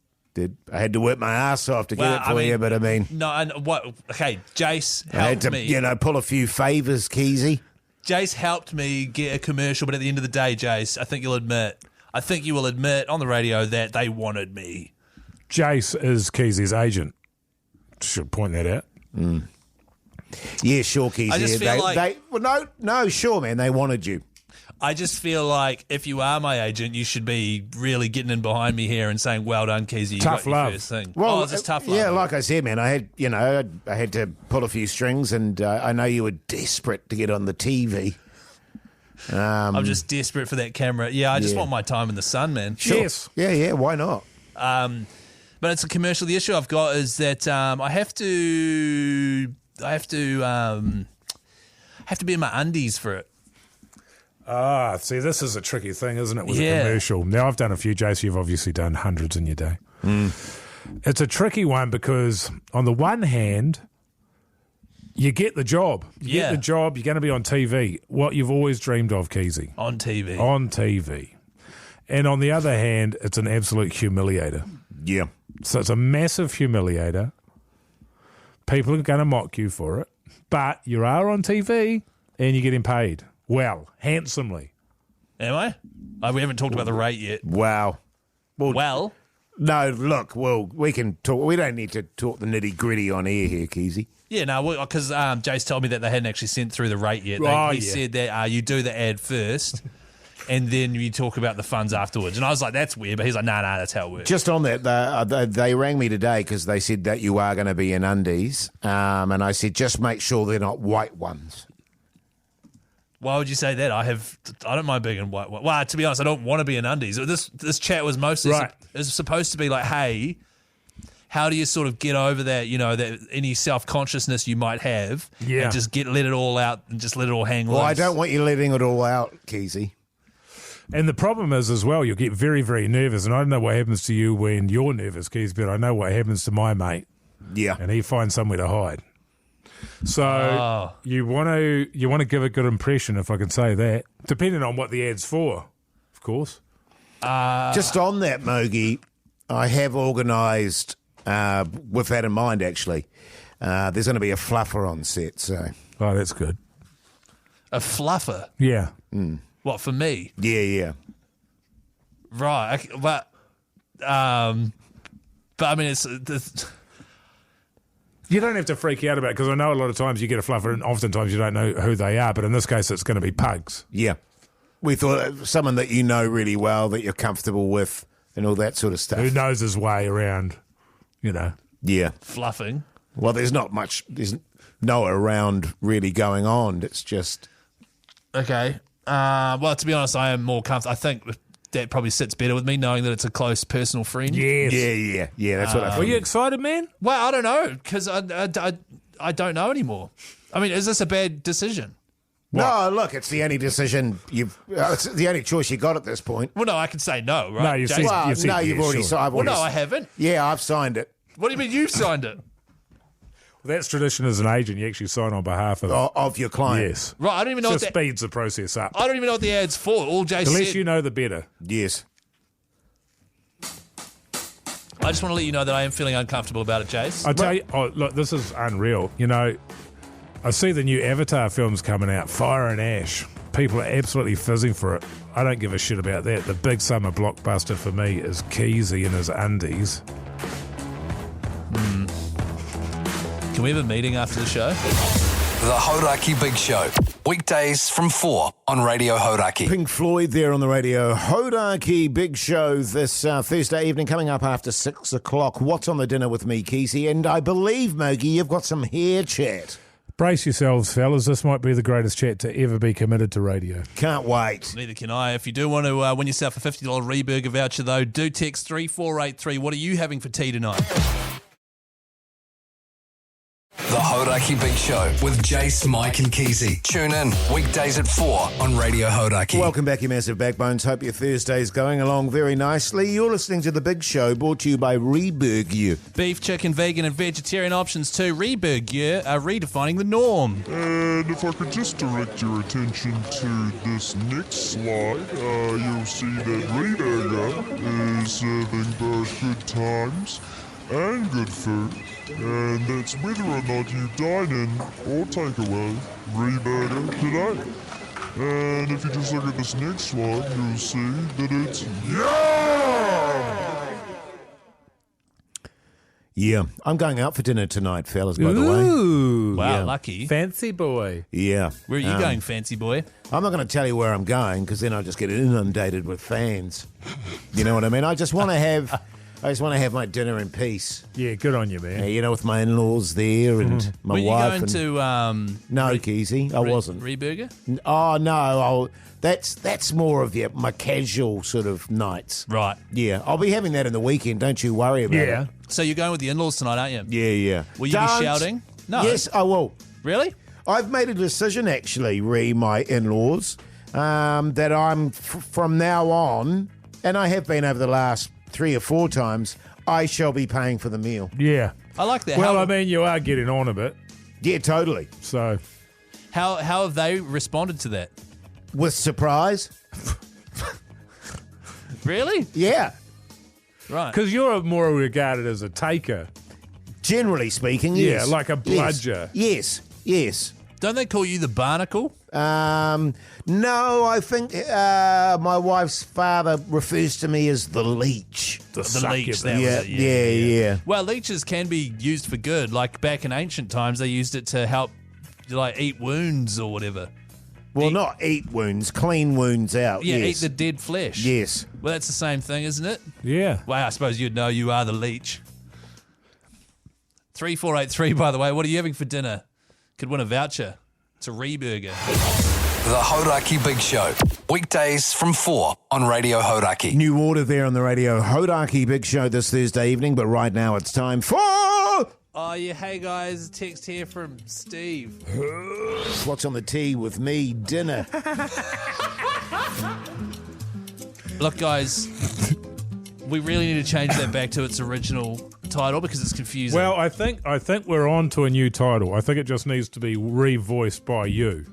I had to work my ass off to get it for you, but I mean, No, and what? Okay, Jase I had helped to, me. pull a few favours, Keyzie. Jase helped me get a commercial, but at the end of the day, Jase, I think you will admit on the radio that they wanted me. Jase is Keyzie's agent. Should point that out. Mm. Yeah, sure, Keyzie. I just feel no, sure, man. They wanted you. I just feel like if you are my agent, you should be really getting in behind me here and saying, "Well done, Keyzie. You Tough got your love. first thing." Well, it's just tough love. Yeah, like I said, man, I had to pull a few strings, and I know you were desperate to get on the TV. I'm just desperate for that camera. Yeah, I just Yeah. want my time in the sun, man. Sure. Yes. Yeah. Why not? But it's a commercial. The issue I've got is that I have to be in my undies for it. Ah, see, this is a tricky thing, isn't it, with Yeah. a commercial? Now, I've done a few, Jace. You've obviously done hundreds in your day. It's a tricky one because, on the one hand, you get the job. You get the job, you're going to be on TV. What you've always dreamed of, Keyzie. On TV. On TV. And on the other hand, it's an absolute humiliator. Yeah. So it's a massive humiliator. People are going to mock you for it. But you are on TV and you're getting paid. Well, handsomely. Am I? We haven't talked about the rate yet. Wow. Well, No, look, well, we can talk. We don't need to talk the nitty gritty on air here, Keyzie. yeah, no, because Jace told me that they hadn't actually sent through the rate yet. Oh, He yeah. said that you do the ad first, and then you talk about the funds afterwards. And I was like, that's weird. But he's like, nah, that's how it works. Just on that, they rang me today because they said that you are going to be in undies. And I said, just make sure they're not white ones. Why would you say that? I don't mind being in white. Well, to be honest, I don't want to be in undies. This chat was mostly is supposed to be like, hey, how do you sort of get over that, that any self-consciousness you might have, and just let it all out and just let it all hang loose? Well, I don't want you letting it all out, Keyzie. And the problem is as well, you'll get very, very nervous. And I don't know what happens to you when you're nervous, Keys, but I know what happens to my mate. Yeah. And he finds somewhere to hide. So you want to give a good impression, if I can say that, depending on what the ad's for, of course. Just on that, Mogi, I have organised, with that in mind, actually, there's going to be a fluffer on set. So, oh, that's good. A fluffer? Yeah. What, for me? Yeah. Right, but I mean, it's you don't have to freak out about it because I know a lot of times you get a fluffer and oftentimes you don't know who they are, but in this case it's going to be pugs. Yeah. We thought someone that you know really well, that you're comfortable with and all that sort of stuff. Who knows his way around, Yeah. Fluffing. Well, there's no around really going on. It's just... Okay. Well, to be honest, I am more comfortable. I think that probably sits better with me, knowing that it's a close personal friend. Yes. Yeah, that's what I think. Were you excited, man? Well, I don't know, because I don't know anymore. I mean, is this a bad decision? No, look, it's the only decision it's the only choice you got at this point. Well, no, I can say no, right? No, you've said you've already signed. Well, no, I haven't. Yeah, I've signed it. What do you mean you've signed it? Well, that's tradition as an agent. You actually sign on behalf of your client. Yes. Right, I don't even know what speeds the process up. I don't even know what the ad's for. All Jase The less said, you know, the better. Yes. I just want to let you know that I am feeling uncomfortable about it, Jase. I tell you, look, this is unreal. I see the new Avatar films coming out, Fire and Ash. People are absolutely fizzing for it. I don't give a shit about that. The big summer blockbuster for me is Keyzie in his undies. Can we have a meeting after the show? The Hauraki Big Show. Weekdays from 4 on Radio Hauraki. Pink Floyd there on the Radio Hauraki Big Show this Thursday evening, coming up after 6 o'clock. What's on the dinner with me, Keyzie? And I believe, Mogi, you've got some hair chat. Brace yourselves, fellas. This might be the greatest chat to ever be committed to radio. Can't wait. Neither can I. If you do want to win yourself a $50 Reburger voucher, though, do text 3483. What are you having for tea tonight? The Hauraki Big Show with Jase, Mike and Keyzie. Tune in weekdays at 4 on Radio Hauraki. Welcome back, you massive backbones. Hope your Thursday's going along very nicely. You're listening to The Big Show, brought to you by Reburger. Beef, chicken, vegan and vegetarian options too. Reburger are redefining the norm. And if I could just direct your attention to this next slide, you'll see that Reburger is serving both good times and good food. And that's whether or not you dine in or take away Reburger today. And if you just look at this next slide, you'll see that it's Yeah, I'm going out for dinner tonight, fellas, by the way. Ooh. Wow, Yeah. lucky. Fancy boy. Yeah. Where are you going, fancy boy? I'm not going to tell you where I'm going because then I just get inundated with fans. You know what I mean? I just want to have my dinner in peace. Yeah, good on you, man. With my in-laws there and my Were you wife. going to No, Keyzie, I wasn't. Reburger? Oh no, that's more of my casual sort of nights. Right. Yeah, I'll be having that in the weekend. Don't you worry about it. So you're going with the in-laws tonight, aren't you? Yeah. Will you be shouting? No. Yes, I will. Really? I've made a decision, actually, my in-laws, that I'm from now on, and I have been over the last 3 or 4 times, I shall be paying for the meal. Yeah. I like that. Well, I mean, you are getting on a bit. Yeah, totally. So, how have they responded to that? With surprise. Really? Yeah. Right. Because you're more regarded as a taker. Generally speaking, yes. Yeah, like a bludger. Yes. Don't they call you the barnacle? No, I think my wife's father refers to me as the leech. The leech, that yeah, was it. Yeah. Well, leeches can be used for good. Like back in ancient times, they used it to help, eat wounds or whatever. Well, not eat wounds, clean wounds out. Yeah, yes. eat the dead flesh. Yes. Well, that's the same thing, isn't it? Yeah. Well, I suppose you'd know you are the leech. 3483, by the way, what are you having for dinner? Could win a voucher. It's a Reburger. The Hauraki Big Show. Weekdays from 4 on Radio Hauraki. New order there on the Radio Hauraki Big Show this Thursday evening, but right now it's time for... Oh, yeah, hey guys, text here from Steve. What's on the tea with me? Dinner. Look, guys, we really need to change that back to its original title because it's confusing. Well, I think we're on to a new title. I think it just needs to be revoiced by you.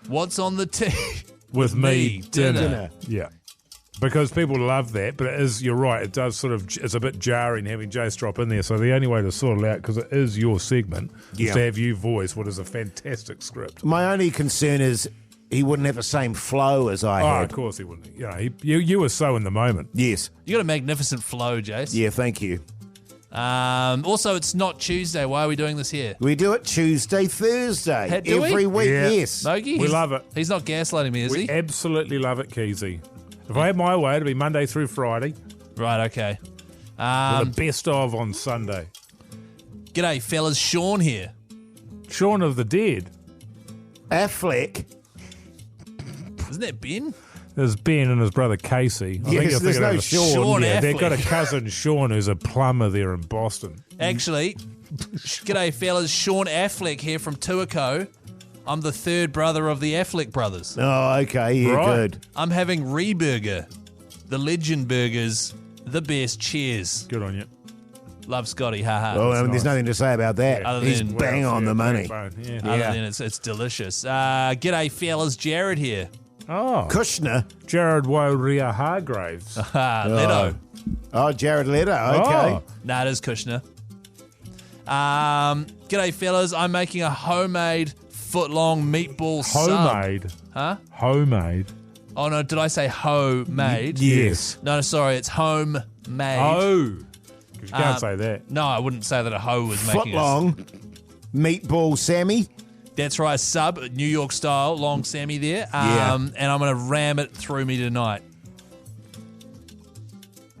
What's on the tea? With me, dinner. Yeah. Because people love that, but it is, you're right, it does sort of, it's a bit jarring having Jase drop in there. So the only way to sort it out, because it is your segment, is to have you voice what is a fantastic script. My only concern is he wouldn't have the same flow as I had. Of course he wouldn't. You know, you were so in the moment. Yes. You got a magnificent flow, Jase. Yeah, thank you. Also, it's not Tuesday. Why are we doing this here? We do it Tuesday, Thursday. Do we? Every week, Yeah. yes. Nogi? We love it. He's not gaslighting me, is We he? absolutely love it, Keyzie. If I had my way, it'd be Monday through Friday. Right, okay. With the best of on Sunday. G'day, fellas. Sean here. Shaun of the Dead. Affleck. Isn't that Ben? There's Ben and his brother Casey. I Yes, you're there's thinking no of Sean. Sean Yeah, they've got a Affleck. cousin, Sean, who's a plumber there in Boston. Actually, g'day, fellas. Sean Affleck here from Tuaco. I'm the third brother of the Affleck brothers. Oh, okay. Yeah, Right. good. I'm having Reburger. The Legend Burgers. The best. Cheers. Good on you. Love Scotty. Haha. Well, there's nice. nothing to say about that. Other He's than- bang on the money. Yeah. Other than it's delicious. G'day, fellas. Jared here. Oh, Kushner. Jared Warrior Hargraves. Leto. Oh, Jared Leto. Okay. Oh. Nah, it is Kushner. G'day, fellas. I'm making a homemade foot-long meatball sub. Homemade. Huh? Homemade. Oh, no, did I say homemade? Yes. No, sorry, it's homemade. Oh. 'Cause you can't say that. No, I wouldn't say that a hoe was making Foot-long meatball Sammy. That's right, sub, New York style, long Sammy there. Yeah. And I'm going to ram it through me tonight.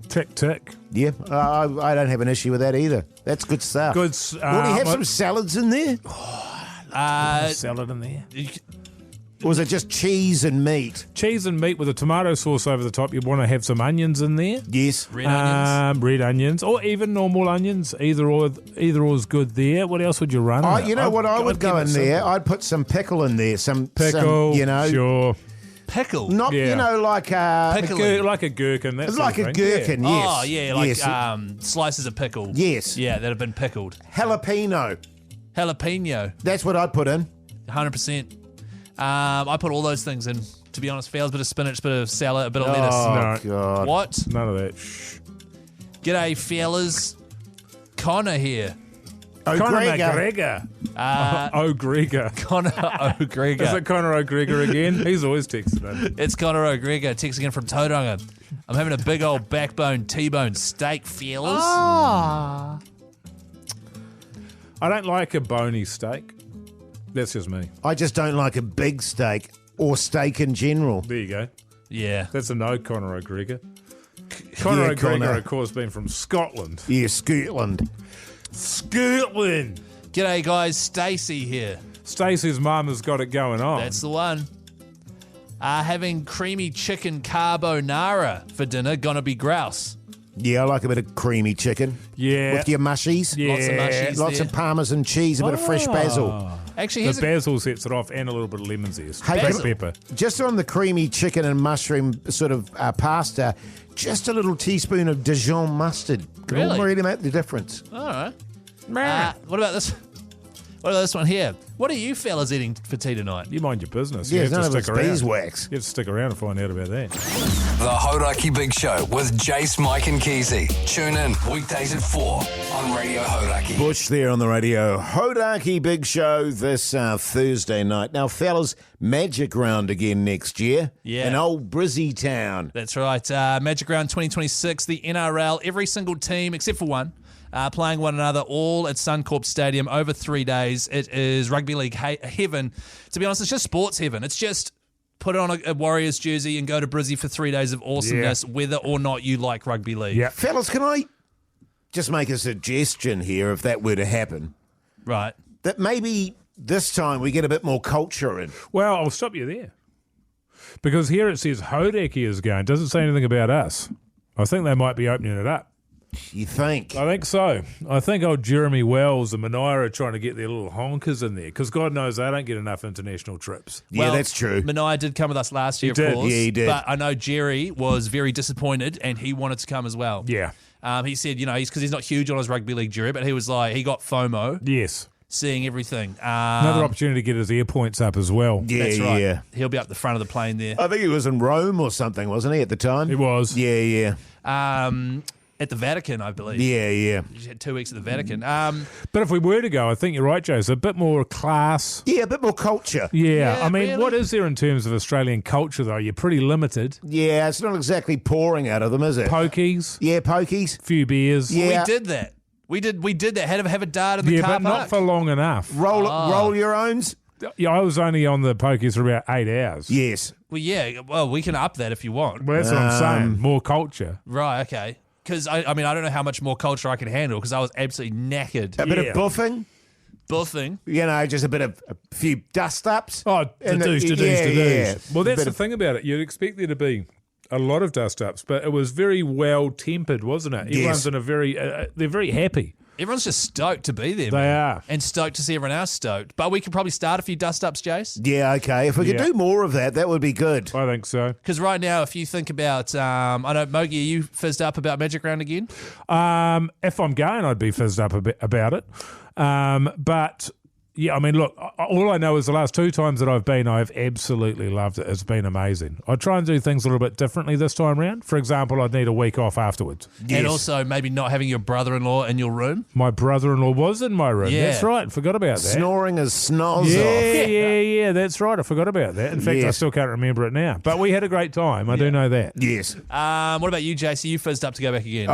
Tick, tick. Yeah, I don't have an issue with that either. That's good stuff. Good. Would he have some salads in there? Salad in there. Or was it just cheese and meat? Cheese and meat with a tomato sauce over the top. You'd want to have some onions in there. Yes. Red onions. Red onions, or even normal onions. Either or is good there. What else would you run? Oh, in it? you know what I would I'd go keep in it there? simple. I'd put some pickle in there. Some Pickle, you know. sure. Pickle. Not, Yeah. you know, like Pickle. Like a gherkin. That It's sort like of a thing. gherkin, yes. Oh, yeah, like yes. slices of pickle. Yes. Yeah, that have been pickled. Jalapeno. Jalapeno, That's what I'd put in. 100%. I put all those things in, to be honest. Fails, bit of spinach, bit of salad, a bit of lettuce. Oh, God. What? None of that. Shh. G'day, fellas. Connor here. Conor O'Gregor. McGregor. O'Gregor. Connor O'Gregor. Is it Conor O'Gregor again? He's always texting in. It's Connor O'Gregor texting in from Tauranga. I'm having a big old backbone T-bone steak, fellas. I don't like a bony steak. That's just me. I just don't like a big steak or steak in general. There you go. Yeah. That's a no, Conor O'Gregor. Conor Yeah, O'Gregor, Conor. of course, being from Scotland. Yeah, Scotland. Scotland. G'day, guys. Stacey here. Stacey's mum has got it going on. That's the one. Having creamy chicken carbonara for dinner. Gonna be grouse. Yeah, I like a bit of creamy chicken. Yeah. With your mushies. Yeah. Lots of mushies Lots there. of parmesan cheese, a bit of fresh basil. Actually, The here's a, basil sets it off and a little bit of lemon zest. Hey, Black basil. pepper. Just on the creamy chicken and mushroom sort of pasta, just a little teaspoon of Dijon mustard. Can Really? really make the difference. all right. What about this? What about this one here? What are you fellas eating for tea tonight? You mind your business. Yeah, you have none to of stick it's around. beeswax. You have to stick around to find out about that. The Hauraki Big Show with Jase, Mike and Keyzie. Tune in weekdays at 4 on Radio Hauraki. Bush there on the radio. Hauraki Big Show this Thursday night. Now, fellas, Magic Round again next year. Yeah. In old Brizzy Town. That's right. Magic Round 2026, the NRL, every single team except for one playing one another all at Suncorp Stadium over 3 days. It is rugby league heaven. To be honest, it's just sports heaven. It's just put on a Warriors jersey and go to Brizzy for 3 days of awesomeness, whether or not you like rugby league. Yeah. Fellas, can I just make a suggestion here, if that were to happen? Right. That maybe this time we get a bit more culture in. Well, I'll stop you there. Because here it says Hauraki is going. It doesn't say anything about us. I think they might be opening it up. You think? I think so. I think old Jeremy Wells and Minogue are trying to get their little honkers in there because God knows they don't get enough international trips. Yeah, that's true. Minogue did come with us last year, of course. Yeah, he did. But I know Jerry was very disappointed and he wanted to come as well. Yeah. He said, because he's not huge on his rugby league, Jerry, but he was like, he got FOMO. Yes. Seeing everything. Another opportunity to get his air points up as well. Yeah, that's right. Yeah. He'll be up the front of the plane there. I think he was in Rome or something, wasn't he, at the time? He was. Yeah. At the Vatican, I believe. Yeah. He had 2 weeks at the Vatican. But if we were to go, I think you're right, Jase, a bit more class. Yeah, a bit more culture. Yeah, I mean, really? what is there in terms of Australian culture, though? You're pretty limited. Yeah, it's not exactly pouring out of them, is it? Pokies. Yeah, pokies. Few beers. Yeah. We did that. We did that. Had to have a dart in the Yeah, car but not park. for long enough. Roll your owns? Yeah, I was only on the pokies for about 8 hours. Yes. Well, yeah. Well, we can up that if you want. Well, that's what I'm saying. More culture. Right, okay. Because, I mean, I don't know how much more culture I can handle because I was absolutely knackered. A bit of buffing? Buffing. Just a bit of a few dust-ups? Oh, to-dos. Yeah. Well, that's the thing about it. You'd expect there to be a lot of dust-ups, but it was very well-tempered, wasn't it? Everyone's in a very... they're very happy. Everyone's just stoked to be there. They are. And stoked to see everyone else stoked. But we could probably start a few dust-ups, Jase. Yeah, okay. If we could do more of that, that would be good. I think so. Because right now, if you think about... I know, Mogi, are you fizzed up about Magic Round again? If I'm going, I'd be fizzed up a bit about it. But... yeah, I mean, look, all I know is the last 2 times that I've been, I've absolutely loved it. It's been amazing. I try and do things a little bit differently this time round. For example, I'd need a week off afterwards. Yes. And also maybe not having your brother-in-law in your room. My brother-in-law was in my room. Yeah. That's right. Forgot about that. Snoring his snoz off. Yeah, that's right. I forgot about that. In fact, I still can't remember it now. But we had a great time. I do know that. Yes. What about you, Jase? Are you fizzed up to go back again?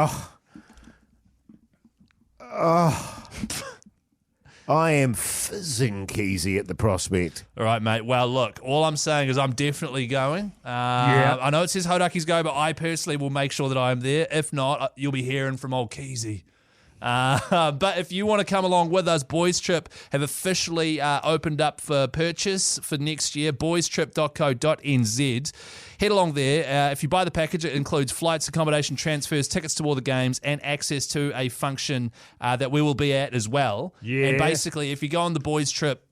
I am fizzing Keyzie at the prospect. All right, mate. Well, look, all I'm saying is I'm definitely going. I know it says Hauraki's go, but I personally will make sure that I'm there. If not, you'll be hearing from old Keyzie. But if you want to come along with us, Boys Trip have officially opened up for purchase for next year, boystrip.co.nz. Head along there. If you buy the package, it includes flights, accommodation, transfers, tickets to all the games, and access to a function that we will be at as well. Yeah. And basically, if you go on the Boys Trip,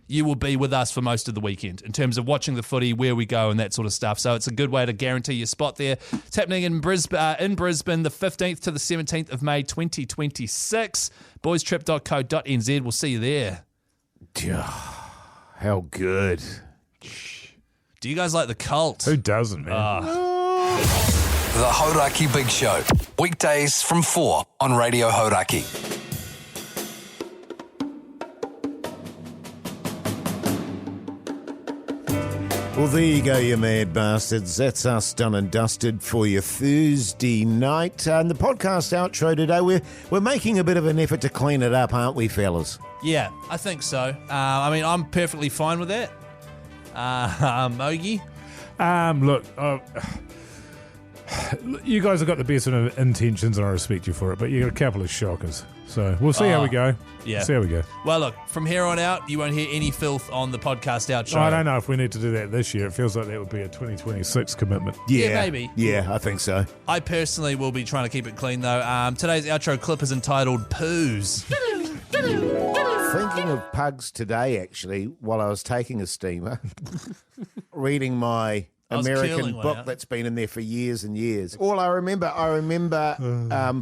you will be with us for most of the weekend in terms of watching the footy, where we go, and that sort of stuff. So it's a good way to guarantee your spot there. It's happening in Brisbane, the 15th to the 17th of May 2026. Boystrip.co.nz. We'll see you there. How good. Do you guys like the Cult? Who doesn't, man? The Hauraki Big Show. Weekdays from 4 on Radio Hauraki. Well, there you go, you mad bastards. That's us done and dusted for your Thursday night. And the podcast outro today, we're making a bit of an effort to clean it up, aren't we, fellas? Yeah, I think so. I mean, I'm perfectly fine with that. Mogi? Look, you guys have got the best of intentions, and I respect you for it, but you got a couple of shockers. So we'll see how we go. Yeah. See how we go. Well, look, from here on out, you won't hear any filth on the podcast outro. I don't know if we need to do that this year. It feels like that would be a 2026 commitment. Yeah, maybe. Yeah, I think so. I personally will be trying to keep it clean, though. Today's outro clip is entitled Poos. Thinking of pugs today, actually, while I was taking a steamer, reading my American book that's been in there for years and years. All I remember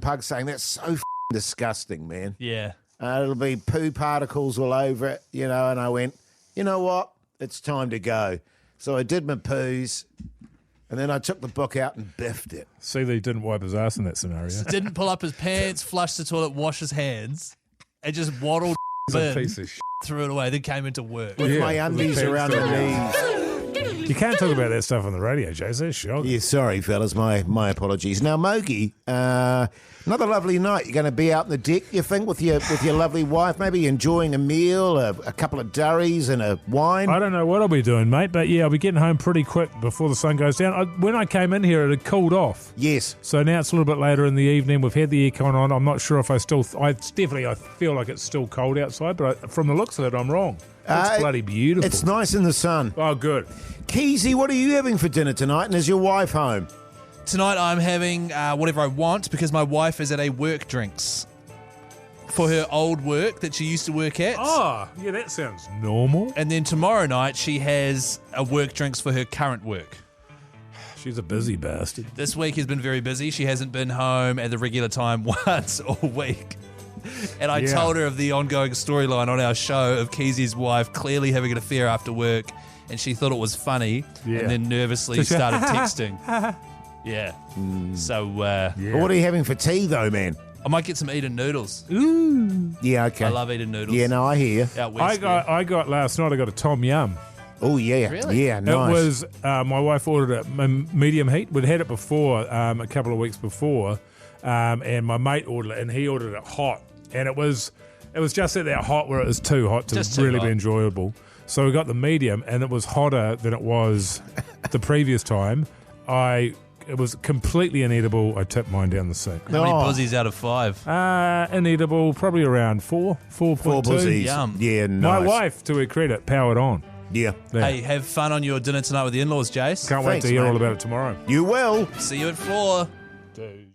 pugs saying, that's so disgusting, man. Yeah. It'll be poo particles all over it, and I went, you know what? It's time to go. So I did my poos, and then I took the book out and biffed it. See that he didn't wipe his ass in that scenario. Didn't pull up his pants, flush the toilet, wash his hands, and just waddled a piece of threw it away, then came into work. With my undies around the knees. really? You can't talk about that stuff on the radio, Jase. That's shocking. Yeah, sorry, fellas. My apologies. Now, Mogi, another lovely night. You're going to be out on the deck, you think, with your lovely wife, maybe enjoying a meal, a couple of durries and a wine? I don't know what I'll be doing, mate, but yeah, I'll be getting home pretty quick before the sun goes down. When I came in here, it had cooled off. Yes. So now it's a little bit later in the evening. We've had the aircon on. I'm not sure if I feel like it's still cold outside, but from the looks of it, I'm wrong. It's bloody beautiful. It's nice in the sun. Oh, good. Keyzie, what are you having for dinner tonight, and is your wife home? Tonight I'm having whatever I want because my wife is at a work drinks for her old work that she used to work at. Oh, yeah, that sounds normal. And then tomorrow night she has a work drinks for her current work. She's a busy bastard. This week has been very busy. She hasn't been home at the regular time once all week. And I told her of the ongoing storyline on our show of Keizie's wife clearly having an affair after work, and she thought it was funny, and then nervously started texting. Yeah. So, What are you having for tea, though, man? I might get some Eden noodles. Ooh. Yeah, okay. I love Eden noodles. Yeah, no, I hear you. Out west. I got last night, I got a Tom Yum. Oh, yeah. Really? Yeah, nice. It was, my wife ordered it medium heat. We'd had it before, a couple of weeks before, and my mate ordered it, and he ordered it hot. And it was just at that hot where it was too hot to really be enjoyable. So we got the medium, and it was hotter than it was the previous time. It was completely inedible. I tipped mine down the sink. How many buzzies out of 5? Inedible, probably around 4.2. 4 buzzies. Yum. Yeah, nice. My wife, to her credit, powered on. Yeah. Hey, have fun on your dinner tonight with the in-laws, Jace. Can't wait to hear all about it tomorrow. You will. See you at 4. Dude.